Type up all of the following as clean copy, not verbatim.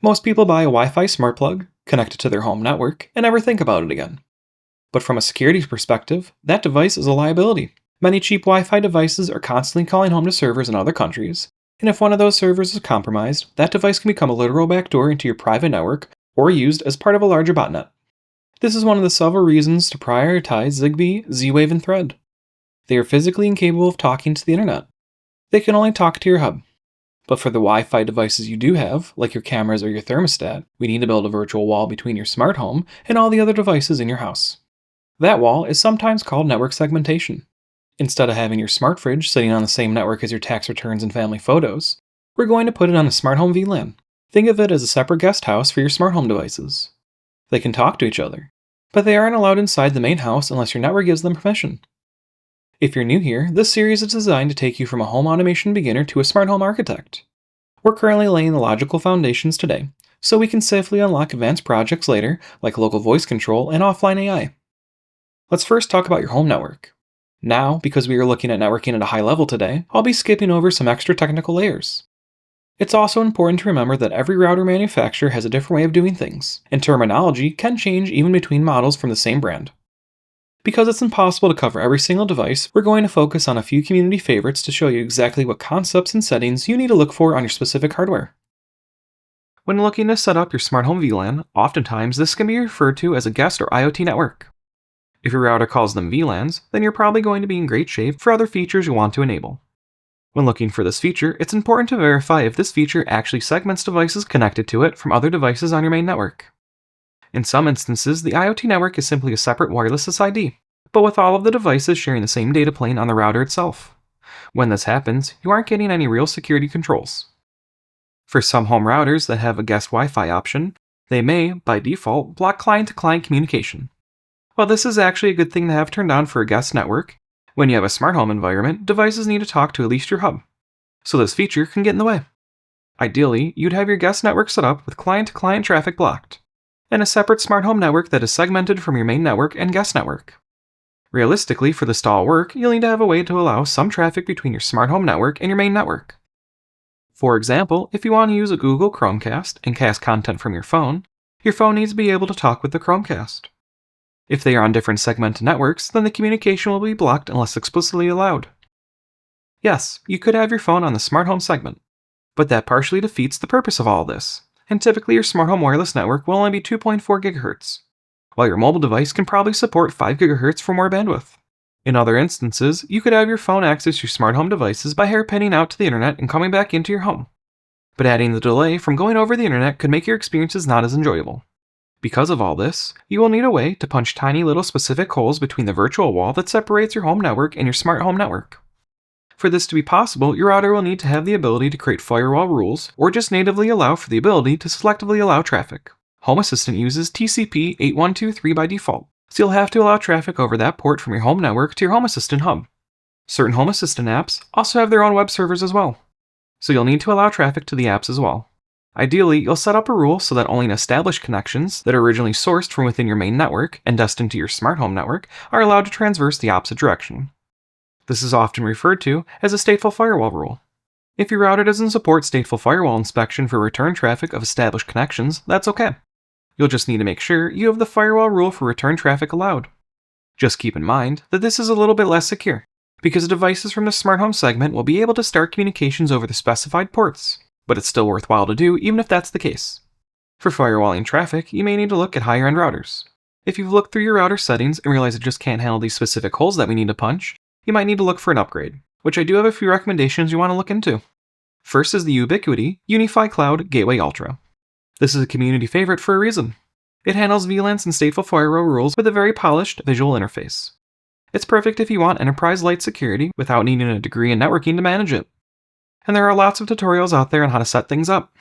Most people buy a Wi-Fi smart plug, connect it to their home network, and never think about it again. But from a security perspective, that device is a liability. Many cheap Wi-Fi devices are constantly calling home to servers in other countries, and if one of those servers is compromised, that device can become a literal backdoor into your private network or used as part of a larger botnet. This is one of the several reasons to prioritize Zigbee, Z-Wave, and Thread. They are physically incapable of talking to the internet. They can only talk to your hub. But for the Wi-Fi devices you do have, like your cameras or your thermostat, we need to build a virtual wall between your smart home and all the other devices in your house. That wall is sometimes called network segmentation. Instead of having your smart fridge sitting on the same network as your tax returns and family photos, we're going to put it on a smart home VLAN. Think of it as a separate guest house for your smart home devices. They can talk to each other, but they aren't allowed inside the main house unless your network gives them permission. If you're new here, this series is designed to take you from a home automation beginner to a smart home architect. We're currently laying the logical foundations today, so we can safely unlock advanced projects later, like local voice control and offline AI. Let's first talk about your home network. Now, because we are looking at networking at a high level today, I'll be skipping over some extra technical layers. It's also important to remember that every router manufacturer has a different way of doing things, and terminology can change even between models from the same brand. Because it's impossible to cover every single device, we're going to focus on a few community favorites to show you exactly what concepts and settings you need to look for on your specific hardware. When looking to set up your smart home VLAN, oftentimes this can be referred to as a guest or IoT network. If your router calls them VLANs, then you're probably going to be in great shape for other features you want to enable. When looking for this feature, it's important to verify if this feature actually segments devices connected to it from other devices on your main network. In some instances, the IoT network is simply a separate wireless SID, but with all of the devices sharing the same data plane on the router itself. When this happens, you aren't getting any real security controls. For some home routers that have a guest Wi-Fi option, they may, by default, block client-to-client communication. While this is actually a good thing to have turned on for a guest network, when you have a smart home environment, devices need to talk to at least your hub, so this feature can get in the way. Ideally, you'd have your guest network set up with client-to-client traffic blocked, and a separate smart home network that is segmented from your main network and guest network. Realistically, for this to all work, you'll need to have a way to allow some traffic between your smart home network and your main network. For example, if you want to use a Google Chromecast and cast content from your phone needs to be able to talk with the Chromecast. If they are on different segmented networks, then the communication will be blocked unless explicitly allowed. Yes, you could have your phone on the smart home segment, but that partially defeats the purpose of all this, and typically your smart home wireless network will only be 2.4 GHz, while your mobile device can probably support 5 GHz for more bandwidth. In other instances, you could have your phone access your smart home devices by hairpinning out to the internet and coming back into your home. But adding the delay from going over the internet could make your experiences not as enjoyable. Because of all this, you will need a way to punch tiny little specific holes between the virtual wall that separates your home network and your smart home network. For this to be possible, your router will need to have the ability to create firewall rules, or just natively allow for the ability to selectively allow traffic. Home Assistant uses TCP 8123 by default, so you'll have to allow traffic over that port from your home network to your Home Assistant hub. Certain Home Assistant apps also have their own web servers as well, so you'll need to allow traffic to the apps as well. Ideally, you'll set up a rule so that only established connections that are originally sourced from within your main network and destined to your smart home network are allowed to transverse the opposite direction. This is often referred to as a stateful firewall rule. If your router doesn't support stateful firewall inspection for return traffic of established connections, that's okay. You'll just need to make sure you have the firewall rule for return traffic allowed. Just keep in mind that this is a little bit less secure, because devices from the smart home segment will be able to start communications over the specified ports, but it's still worthwhile to do even if that's the case. For firewalling traffic, you may need to look at higher end routers. If you've looked through your router settings and realize it just can't handle these specific holes that we need to punch, you might need to look for an upgrade, which I do have a few recommendations you want to look into. First is the Ubiquiti UniFi Cloud Gateway Ultra. This is a community favorite for a reason. It handles VLANs and stateful firewall rules with a very polished visual interface. It's perfect if you want enterprise-light security without needing a degree in networking to manage it. And there are lots of tutorials out there on how to set things up.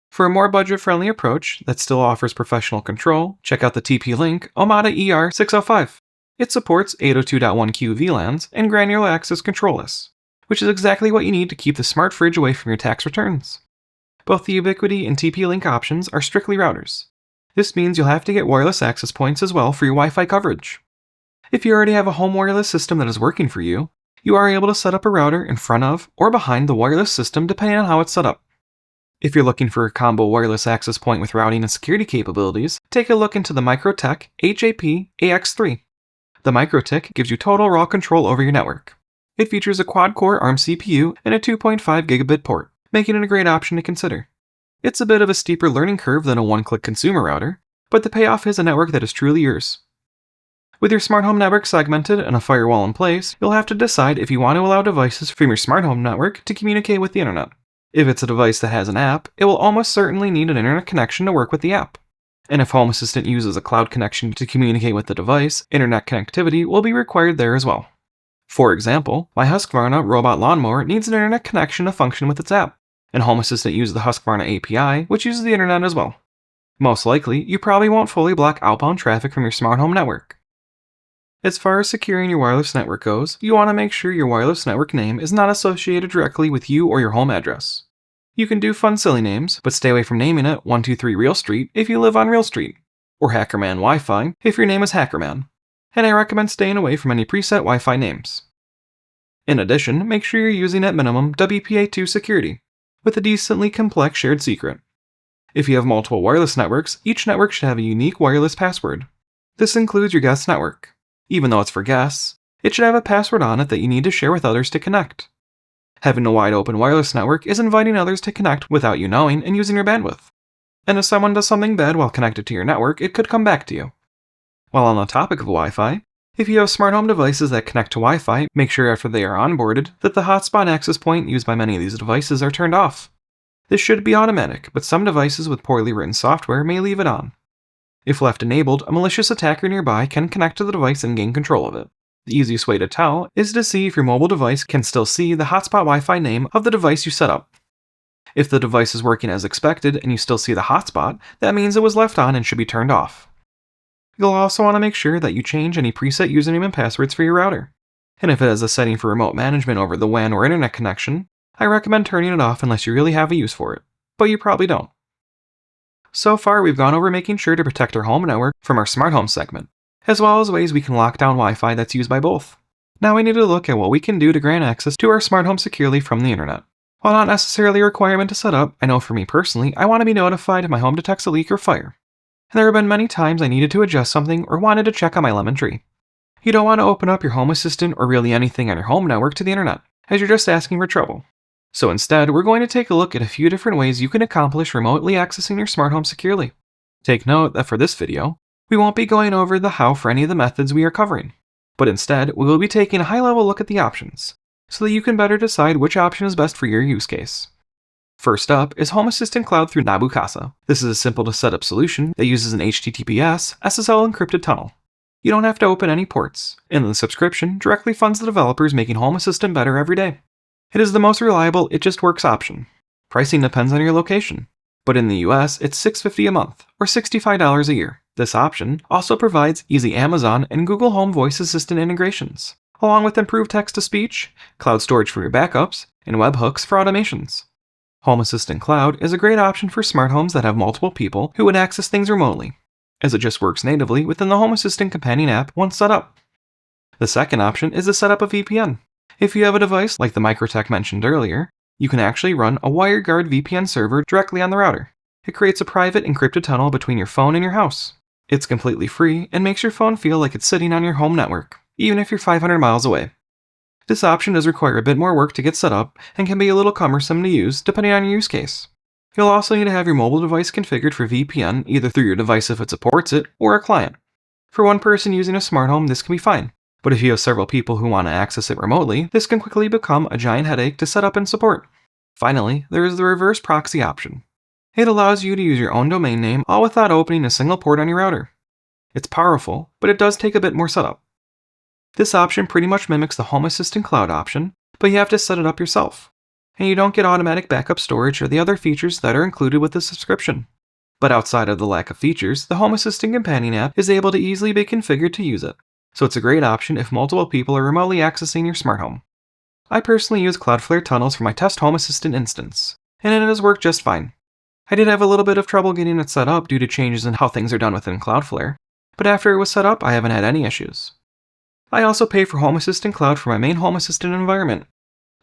For a more budget-friendly approach that still offers professional control, check out the TP-Link Omada ER605. It supports 802.1q VLANs and granular access control lists, which is exactly what you need to keep the smart fridge away from your tax returns. Both the Ubiquiti and TP-Link options are strictly routers. This means you'll have to get wireless access points as well for your Wi-Fi coverage. If you already have a home wireless system that is working for you, you are able to set up a router in front of or behind the wireless system depending on how it's set up. If you're looking for a combo wireless access point with routing and security capabilities, take a look into the MikroTik HAP AX3. The MikroTik gives you total raw control over your network. It features a quad-core ARM CPU and a 2.5 gigabit port, making it a great option to consider. It's a bit of a steeper learning curve than a one-click consumer router, but the payoff is a network that is truly yours. With your smart home network segmented and a firewall in place, you'll have to decide if you want to allow devices from your smart home network to communicate with the internet. If it's a device that has an app, it will almost certainly need an internet connection to work with the app. And if Home Assistant uses a cloud connection to communicate with the device, internet connectivity will be required there as well. For example, my Husqvarna robot lawnmower needs an internet connection to function with its app, and Home Assistant uses the Husqvarna API, which uses the internet as well. Most likely, you probably won't fully block outbound traffic from your smart home network. As far as securing your wireless network goes, you want to make sure your wireless network name is not associated directly with you or your home address. You can do fun silly names, but stay away from naming it 123 Real Street if you live on Real Street, or Hackerman Wi-Fi if your name is Hackerman, and I recommend staying away from any preset Wi-Fi names. In addition, make sure you're using at minimum WPA2 security, with a decently complex shared secret. If you have multiple wireless networks, each network should have a unique wireless password. This includes your guest network. Even though it's for guests, it should have a password on it that you need to share with others to connect. Having a wide open wireless network is inviting others to connect without you knowing and using your bandwidth. And if someone does something bad while connected to your network, it could come back to you. While on the topic of Wi-Fi, if you have smart home devices that connect to Wi-Fi, make sure after they are onboarded that the hotspot access point used by many of these devices are turned off. This should be automatic, but some devices with poorly written software may leave it on. If left enabled, a malicious attacker nearby can connect to the device and gain control of it. The easiest way to tell is to see if your mobile device can still see the hotspot Wi-Fi name of the device you set up. If the device is working as expected and you still see the hotspot, that means it was left on and should be turned off. You'll also want to make sure that you change any preset username and passwords for your router. And if it has a setting for remote management over the WAN or internet connection, I recommend turning it off unless you really have a use for it, but you probably don't. So far, we've gone over making sure to protect our home network from our smart home segment, as well as ways we can lock down Wi-Fi that's used by both. Now we need to look at what we can do to grant access to our smart home securely from the internet. While not necessarily a requirement to set up, I know for me personally, I want to be notified if my home detects a leak or fire. And there have been many times I needed to adjust something or wanted to check on my lemon tree. You don't want to open up your Home Assistant or really anything on your home network to the internet, as you're just asking for trouble. So instead, we're going to take a look at a few different ways you can accomplish remotely accessing your smart home securely. Take note that for this video, we won't be going over the how for any of the methods we are covering, but instead, we will be taking a high-level look at the options, so that you can better decide which option is best for your use case. First up is Home Assistant Cloud through Nabu Casa. This is a simple to set up solution that uses an HTTPS SSL encrypted tunnel. You don't have to open any ports, and the subscription directly funds the developers making Home Assistant better every day. It is the most reliable it just works option. Pricing depends on your location, but in the US it's $650 a month, or $65 a year. This option also provides easy Amazon and Google Home voice assistant integrations, along with improved text-to-speech, cloud storage for your backups, and webhooks for automations. Home Assistant Cloud is a great option for smart homes that have multiple people who would access things remotely, as it just works natively within the Home Assistant companion app once set up. The second option is to set up a VPN. If you have a device like the MikroTik mentioned earlier, you can actually run a WireGuard VPN server directly on the router. It creates a private encrypted tunnel between your phone and your house. It's completely free and makes your phone feel like it's sitting on your home network, even if you're 500 miles away. This option does require a bit more work to get set up and can be a little cumbersome to use depending on your use case. You'll also need to have your mobile device configured for VPN either through your device if it supports it, or a client. For one person using a smart home, this can be fine. But if you have several people who want to access it remotely, this can quickly become a giant headache to set up and support. Finally, there is the reverse proxy option. It allows you to use your own domain name all without opening a single port on your router. It's powerful, but it does take a bit more setup. This option pretty much mimics the Home Assistant Cloud option, but you have to set it up yourself. And you don't get automatic backup storage or the other features that are included with the subscription. But outside of the lack of features, the Home Assistant companion app is able to easily be configured to use it. So it's a great option if multiple people are remotely accessing your smart home. I personally use Cloudflare tunnels for my test Home Assistant instance, and it has worked just fine. I did have a little bit of trouble getting it set up due to changes in how things are done within Cloudflare, but after it was set up, I haven't had any issues. I also pay for Home Assistant Cloud for my main Home Assistant environment.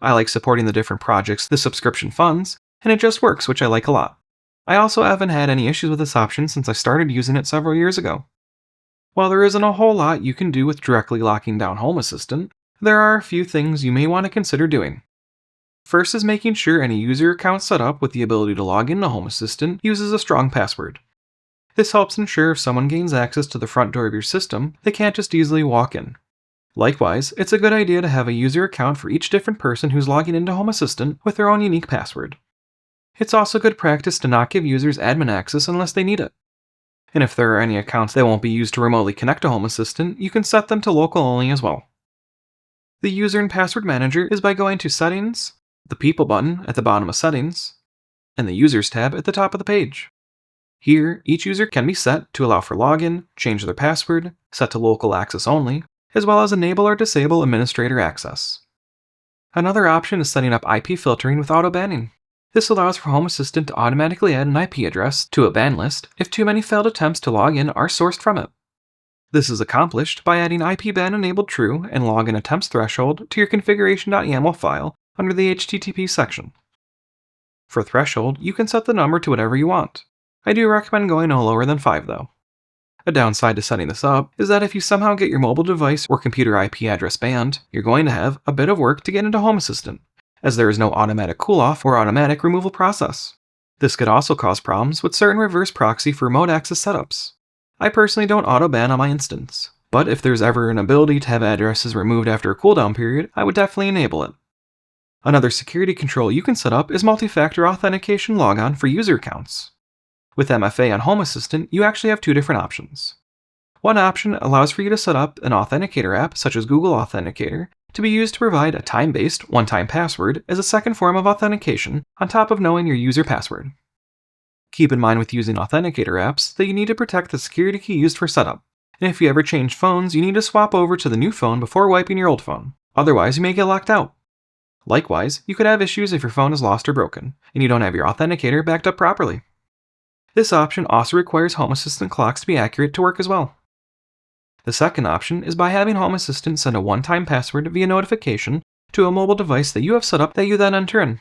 I like supporting the different projects the subscription funds, and it just works, which I like a lot. I also haven't had any issues with this option since I started using it several years ago. While there isn't a whole lot you can do with directly locking down Home Assistant, there are a few things you may want to consider doing. First is making sure any user account set up with the ability to log into Home Assistant uses a strong password. This helps ensure if someone gains access to the front door of your system, they can't just easily walk in. Likewise, it's a good idea to have a user account for each different person who's logging into Home Assistant with their own unique password. It's also good practice to not give users admin access unless they need it. And if there are any accounts that won't be used to remotely connect to Home Assistant, you can set them to local only as well. The User and Password Manager is by going to Settings, the People button at the bottom of Settings, and the Users tab at the top of the page. Here, each user can be set to allow for login, change their password, set to local access only, as well as enable or disable administrator access. Another option is setting up IP filtering with auto-banning. This allows for Home Assistant to automatically add an IP address to a ban list if too many failed attempts to log in are sourced from it. This is accomplished by adding IP ban enabled true and login attempts threshold to your configuration.yaml file under the HTTP section. For threshold, you can set the number to whatever you want. I do recommend going no lower than 5 though. A downside to setting this up is that if you somehow get your mobile device or computer IP address banned, you're going to have a bit of work to get into Home Assistant, as there is no automatic cool-off or automatic removal process. This could also cause problems with certain reverse proxy for remote access setups. I personally don't auto-ban on my instance, but if there's ever an ability to have addresses removed after a cooldown period, I would definitely enable it. Another security control you can set up is multi-factor authentication logon for user accounts. With MFA on Home Assistant, you actually have 2 different options. One option allows for you to set up an authenticator app, such as Google Authenticator, to be used to provide a time-based, one-time password as a second form of authentication on top of knowing your user password. Keep in mind with using authenticator apps that you need to protect the security key used for setup, and if you ever change phones, you need to swap over to the new phone before wiping your old phone, otherwise you may get locked out. Likewise, you could have issues if your phone is lost or broken, and you don't have your authenticator backed up properly. This option also requires Home Assistant clocks to be accurate to work as well. The second option is by having Home Assistant send a one-time password via notification to a mobile device that you have set up that you then enter in.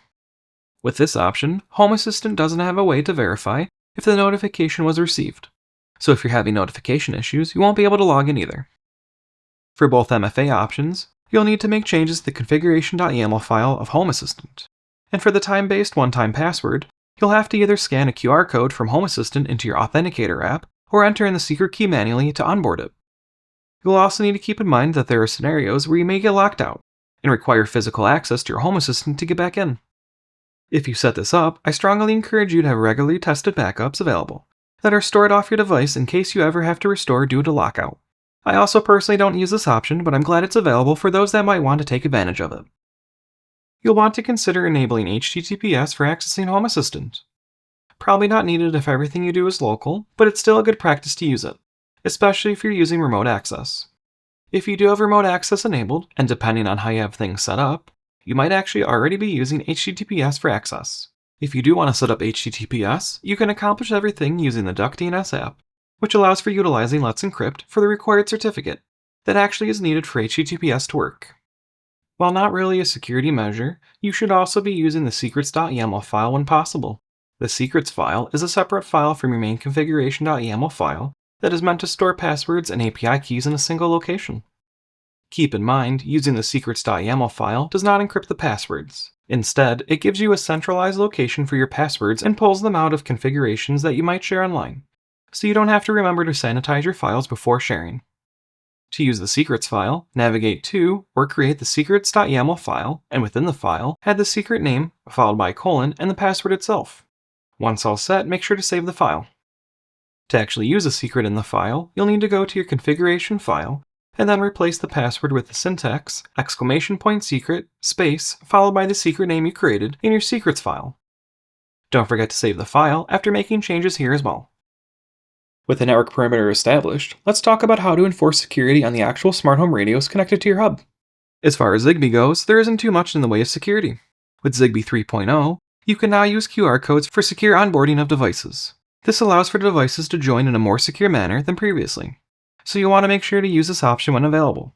With this option, Home Assistant doesn't have a way to verify if the notification was received, so if you're having notification issues, you won't be able to log in either. For both MFA options, you'll need to make changes to the configuration.yaml file of Home Assistant, and for the time-based one-time password, you'll have to either scan a QR code from Home Assistant into your Authenticator app or enter in the secret key manually to onboard it. You'll also need to keep in mind that there are scenarios where you may get locked out and require physical access to your Home Assistant to get back in. If you set this up, I strongly encourage you to have regularly tested backups available that are stored off your device in case you ever have to restore due to lockout. I also personally don't use this option, but I'm glad it's available for those that might want to take advantage of it. You'll want to consider enabling HTTPS for accessing Home Assistant. Probably not needed if everything you do is local, but it's still a good practice to use it, especially if you're using remote access. If you do have remote access enabled, and depending on how you have things set up, you might actually already be using HTTPS for access. If you do want to set up HTTPS, you can accomplish everything using the DuckDNS app, which allows for utilizing Let's Encrypt for the required certificate that actually is needed for HTTPS to work. While not really a security measure, you should also be using the secrets.yaml file when possible. The secrets file is a separate file from your main configuration.yaml file that is meant to store passwords and API keys in a single location. Keep in mind, using the secrets.yaml file does not encrypt the passwords. Instead, it gives you a centralized location for your passwords and pulls them out of configurations that you might share online, so you don't have to remember to sanitize your files before sharing. To use the secrets file, navigate to or create the secrets.yaml file, and within the file, add the secret name, followed by a colon, and the password itself. Once all set, make sure to save the file. To actually use a secret in the file, you'll need to go to your configuration file, and then replace the password with the syntax, !secret, space, followed by the secret name you created in your secrets file. Don't forget to save the file after making changes here as well. With the network perimeter established, let's talk about how to enforce security on the actual smart home radios connected to your hub. As far as Zigbee goes, there isn't too much in the way of security. With Zigbee 3.0, you can now use QR codes for secure onboarding of devices. This allows for devices to join in a more secure manner than previously, so you'll want to make sure to use this option when available.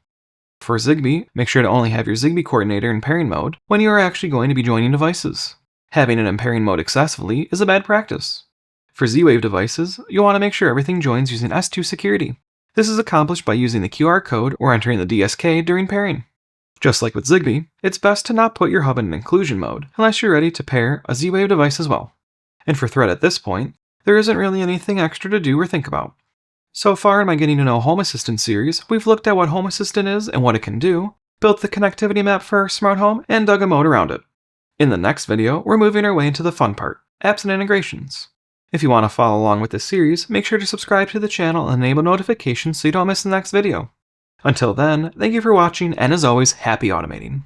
For Zigbee, make sure to only have your Zigbee coordinator in pairing mode when you are actually going to be joining devices. Having an impairing mode excessively is a bad practice. For Z-Wave devices, you'll want to make sure everything joins using S2 security. This is accomplished by using the QR code or entering the DSK during pairing. Just like with Zigbee, it's best to not put your hub in an inclusion mode unless you're ready to pair a Z-Wave device as well. And for Thread at this point, there isn't really anything extra to do or think about. So far in my Getting to Know Home Assistant series, we've looked at what Home Assistant is and what it can do, built the connectivity map for our smart home, and dug a moat around it. In the next video, we're moving our way into the fun part, apps and integrations. If you want to follow along with this series, make sure to subscribe to the channel and enable notifications so you don't miss the next video. Until then, thank you for watching, and as always, happy automating.